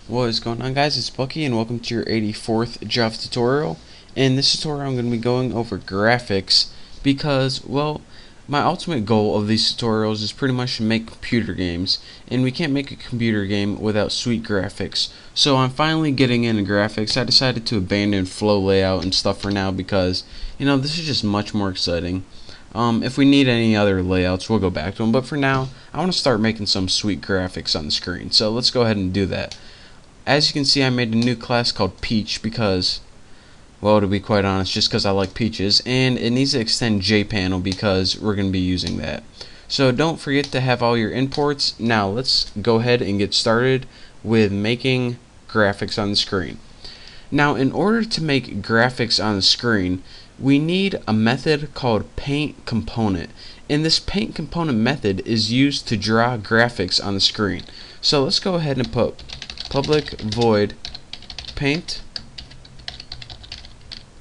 What is going on, guys? It's Bucky and welcome to your 84th Java tutorial. In this tutorial I'm going to be going over graphics because, well, my ultimate goal of these tutorials is pretty much to make computer games, and we can't make a computer game without sweet graphics. So I'm finally getting into graphics. I decided to abandon flow layout and stuff for now because, this is just much more exciting. If we need any other layouts, we'll go back to them, but for now I want to start making some sweet graphics on the screen. So let's go ahead and do that. As you can see, I made a new class called Peach because, well, to be quite honest, just because I like peaches, and it needs to extend JPanel because we're going to be using that. So don't forget to have all your imports. Now let's go ahead and get started with making graphics on the screen. Now, in order to make graphics on the screen, we need a method called paint component, and this paint component method is used to draw graphics on the screen. So let's go ahead and put public void paint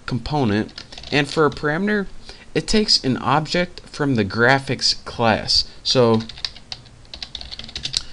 component, and for a parameter it takes an object from the graphics class. So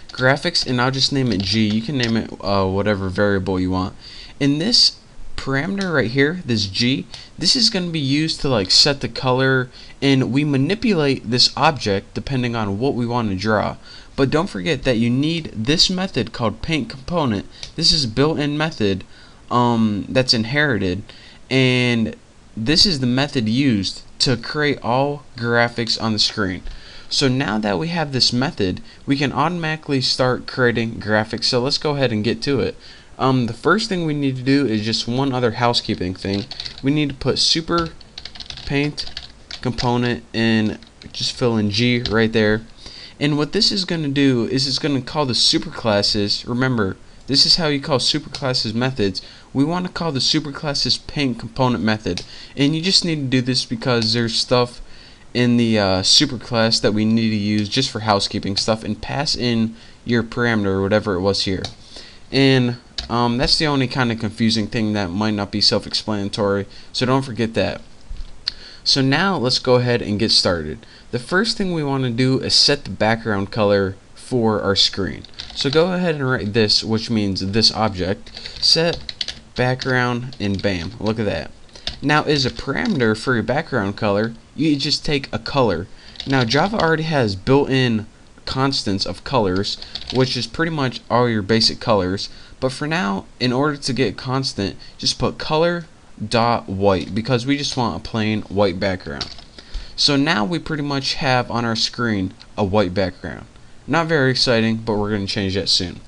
graphics, and I'll just name it G. You can name it whatever variable you want. In this parameter right here, this G, this is going to be used to set the color, and we manipulate this object depending on what we want to draw. But don't forget that you need this method called paint component. This is a built-in method that's inherited, and this is the method used to create all graphics on the screen. So now that we have this method, we can automatically start creating graphics. So let's go ahead and get to it. The first thing we need to do is just one other housekeeping thing. We need to put super paint component and just fill in G right there. And what this is going to do is it's going to call the superclasses. Remember, this is how you call superclasses methods. We want to call the superclasses paint component method. And you just need to do this because there's stuff in the superclass that we need to use just for housekeeping stuff, and pass in your parameter or whatever it was here. And that's the only kind of confusing thing that might not be self-explanatory, so don't forget that. So now let's go ahead and get started. The first thing we want to do is set the background color for our screen. So go ahead and write this, which means this object, set background, and bam, look at that. Now, as a parameter for your background color, you just take a color. Now, Java already has built-in constants of colors, which is pretty much all your basic colors, but for now, in order to get constant, just put color dot white because we just want a plain white background. So now we pretty much have on our screen a white background. Not very exciting, but we're going to change that soon.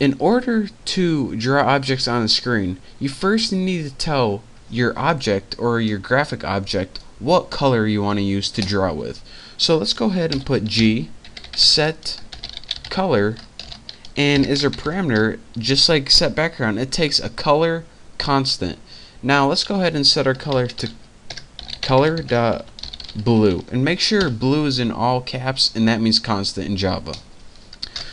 In order to draw objects on the screen, you first need to tell your object or your graphic object what color you want to use to draw with. So let's go ahead and put G set color, and as a parameter, just like set background, it takes a color constant. Now let's go ahead and set our color to color.blue, and make sure blue is in all caps, and that means constant in Java.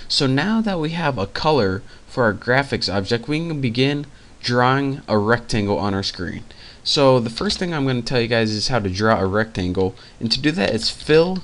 So now that we have a color for our graphics object, we can begin drawing a rectangle on our screen. So the first thing I'm going to tell you guys is how to draw a rectangle, and to do that it's fill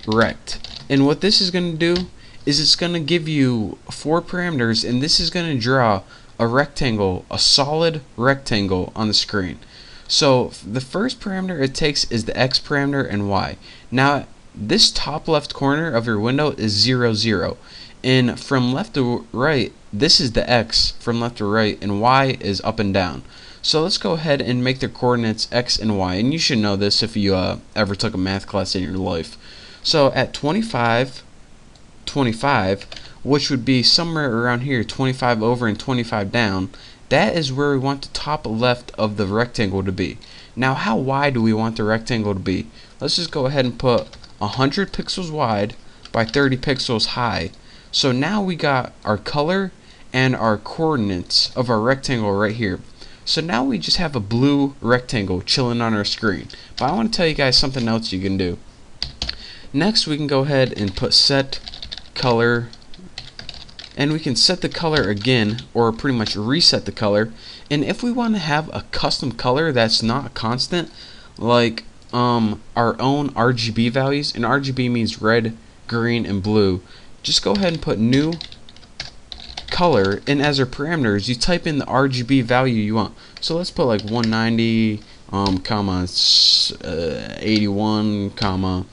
rect. And what this is going to do is it's going to give you 4 parameters, and this is going to draw a rectangle, a solid rectangle on the screen. So the first parameter it takes is the X parameter and Y. Now this top left corner of your window is 0, 0, and from left to right this is the X from left to right, and Y is up and down. So let's go ahead and make the coordinates X and Y, and you should know this if you ever took a math class in your life. So at 25, 25, which would be somewhere around here, 25 over and 25 down, that is where we want the top left of the rectangle to be. Now, how wide do we want the rectangle to be? Let's just go ahead and put 100 pixels wide by 30 pixels high. So now we got our color and our coordinates of our rectangle right here. So now we just have a blue rectangle chilling on our screen. But I want to tell you guys something else you can do. Next, we can go ahead and put set color, and we can set the color again, or pretty much reset the color. And if we want to have a custom color that's not constant, like our own RGB values, and RGB means red, green, and blue, just go ahead and put new color, and as our parameters you type in the RGB value you want. So let's put like 190 comma 81 comma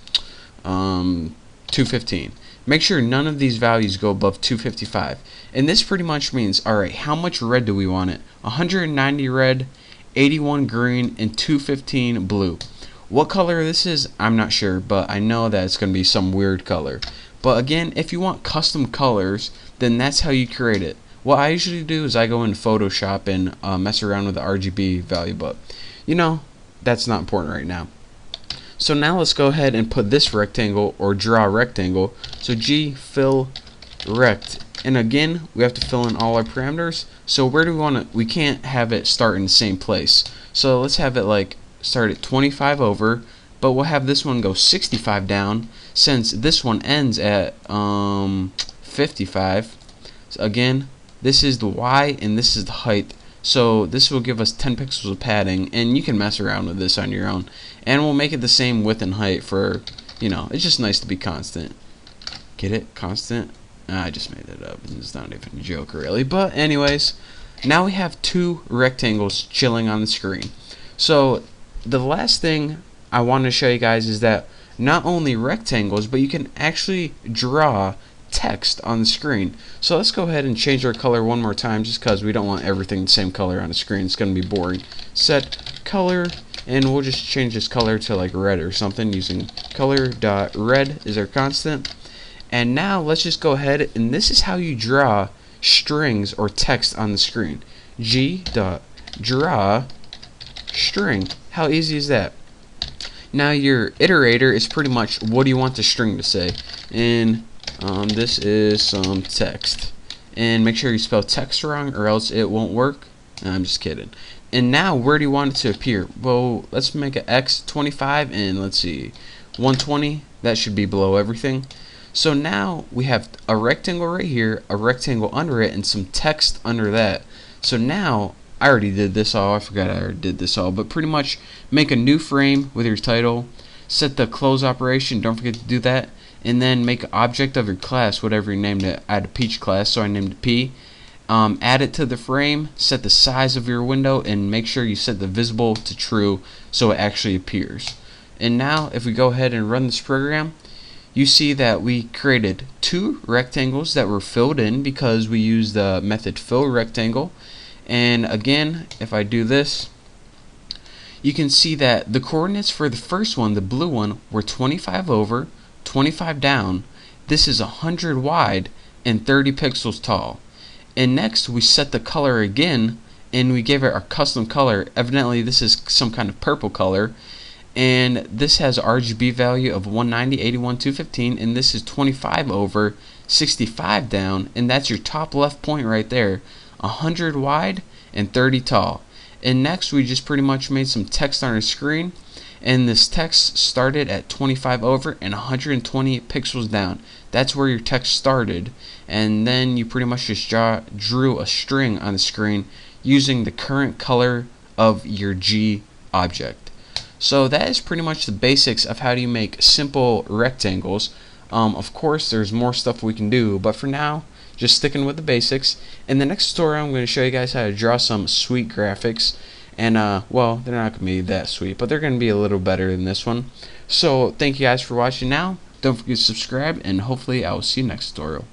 215. Make sure none of these values go above 255. And this pretty much means, alright, how much red do we want it? 190 red, 81 green, and 215 blue. What color this is, I'm not sure, but I know that it's going to be some weird color. But again, if you want custom colors, then that's how you create it. What I usually do is I go in Photoshop and mess around with the RGB value, but you know, that's not important right now. So now let's go ahead and put this rectangle, or draw a rectangle. So G, fill, rect. And again, we have to fill in all our parameters. So where do we want to, we can't have it start in the same place. So let's have it like start at 25 over, but we'll have this one go 65 down, since this one ends at 55. So again, this is the Y and this is the height. So this will give us 10 pixels of padding, and you can mess around with this on your own. And we'll make it the same width and height for, you know, it's just nice to be constant. Get it? Constant? I just made it up. It's not even a joke really. But anyways, now we have two rectangles chilling on the screen. So the last thing I want to show you guys is that not only rectangles, but you can actually draw text on the screen. So let's go ahead and change our color one more time, just because we don't want everything the same color on the screen. It's going to be boring. Set color, and we'll just change this color to like red or something using color.red is our constant. And now let's just go ahead, and this is how you draw strings or text on the screen. G.draw string. How easy is that? Now your iterator is pretty much what do you want the string to say, and this is some text, and make sure you spell text wrong or else it won't work. I'm just kidding. And now where do you want it to appear? Well, let's make an X 25, and let's see, 120. That should be below everything. So now we have a rectangle right here, a rectangle under it, and some text under that. So now I already did this all. I forgot I already did this all, but pretty much make a new frame with your title, set the close operation, don't forget to do that, and then make an object of your class, whatever you named it. I had a peach class, so I named it P. Add it to the frame, set the size of your window, and make sure you set the visible to true so it actually appears. And now if we go ahead and run this program, you see that we created two rectangles that were filled in because we used the method fill rectangle. And again, if I do this, you can see that the coordinates for the first one, the blue one, were 25 over, 25 down. This is 100 wide and 30 pixels tall. And next we set the color again, and we gave it our custom color. Evidently this is some kind of purple color, and this has RGB value of 190, 81, 215, and this is 25 over, 65 down, and that's your top left point right there, 100 wide and 30 tall. And next we just pretty much made some text on our screen, and this text started at 25 over and 120 pixels down. That's where your text started, and then you pretty much just drew a string on the screen using the current color of your G object. So that is pretty much the basics of how do you make simple rectangles. Of course there's more stuff we can do, but for now just sticking with the basics. In the next tutorial I'm going to show you guys how to draw some sweet graphics, and well, they're not going to be that sweet, but they're going to be a little better than this one. So thank you guys for watching. Now don't forget to subscribe, and hopefully I will see you next tutorial.